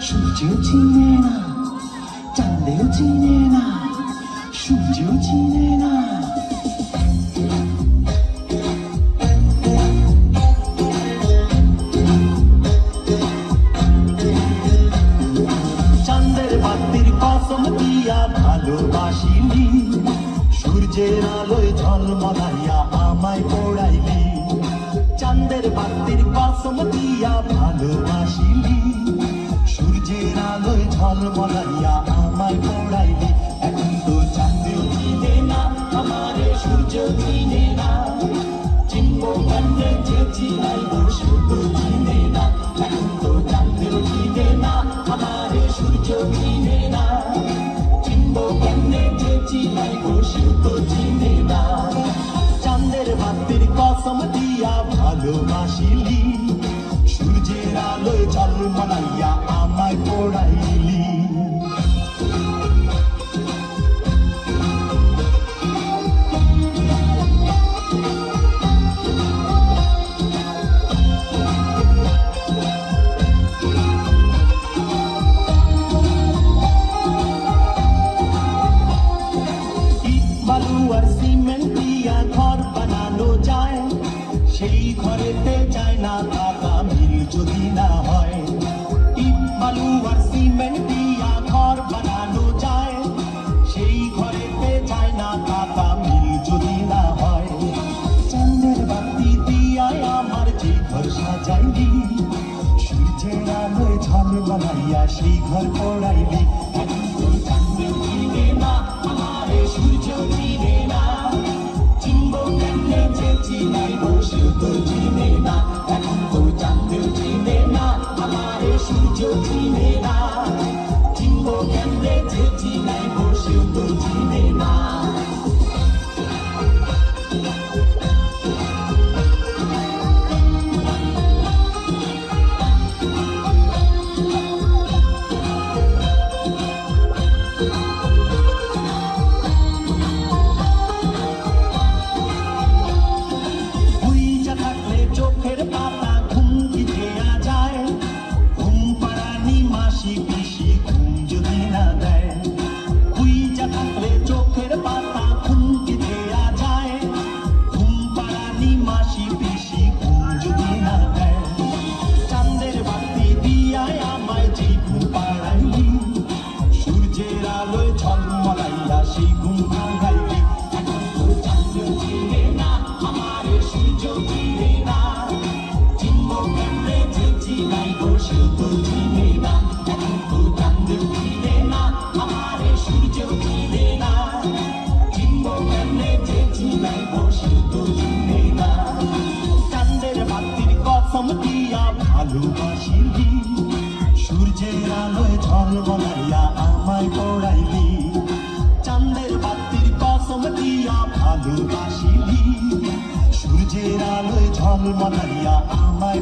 সূর্য চিনে না, চাঁদেও চিনে না, সূর্য চিনে না। চাঁদের বাতির কসম দিয়া ভালোবাসিলি, সূর্যের আলোয় ঝলমলাইয়া আমায় পোড়াইলি। চাঁদের বাতির কসম দিয়া ভালোবাসিলি, সূর্যের আলোয় ঝলমলাইয়া আমায় পোড়াইলি। এখন তো চাঁদেও চিনে না, আমারে সূর্য চিনে না। চিনবো কেমনে যে চিনাইব সে তো চিনে না। এখন তো চাঁদেও চিনে না, আমারে সূর্য চিনে না। চিনবো কেমনে যে চিনাইব সে তো চিনে না। চাঁদের বাতির কসম দিয়া ভালোবাসিলি, সূর্যের আলোয় ঝলমলাইয়া আমায় পোড়াইলি। বালু আর সিমেন্ট দিয়া ঘর বানানো যায়, সেই ঘরেতে যায় না থাকা মিল যদি না হয়। ইট বালু আর সিমেন্ট দিয়া ঘর বানানো যায়, সেই ঘরেতে যায় না থাকা মিল যদি না হয়। চাঁদের বাতি দিয়ায় আমার যে ঘর সাজাইলি, সূর্যের আলোয় ঝলমলাইয়া সেই ঘর পোড়াইলি। এখন তো চাঁদেও চিনে না, আমারে সূর্য চিনে না। চিনবো কেমনে যে চিনাইব সে তো চিনে না। এখন তো চাঁদেও চিনে না, আমারে সূর্য চিনে না। চিনবো কেমনে যে চিনাইব সে তো চিনে না। চোখের পাতা ঘুম কি দেয়া যায়, ঘুম পাড়ানি মাসি পিসি ঘুম যদি না দেয়। হুইজা থাকলে চোখের পাতা ঘুম কি দেয়া যায়, ঘুম পাড়ানি মাসি পিসি ঘুম যদি না দেয়। চাঁদের বাতি দিয়ায় আমায় যে ঘুম পাড়াইলি, সূর্যের আলোয় ঝলমলাইয়া সেই ঘুম ভাঙাইলি। এখন তো চাঁদেও চিনে না, আমারে সূর্য চিনে না। চিনবো কেমনে যে চিনাইব সে তো চিনে না। এখন তো চাঁদেও চিনে না, আমারে সূর্য চিনে না। চিনবো কেমনে যে চিনাইব সে তো চিনে না। চাঁদের বাতির কসম দিয়া ভালোবাসিলি, সূর্যের আলোয় ঝলমলাইয়া আমায় পোড়াইলি। চাঁদের বাতির কসম দিয়া ভালোবাসিলি, সূর্যের আলোয় ঝলমলাইয়া আমায়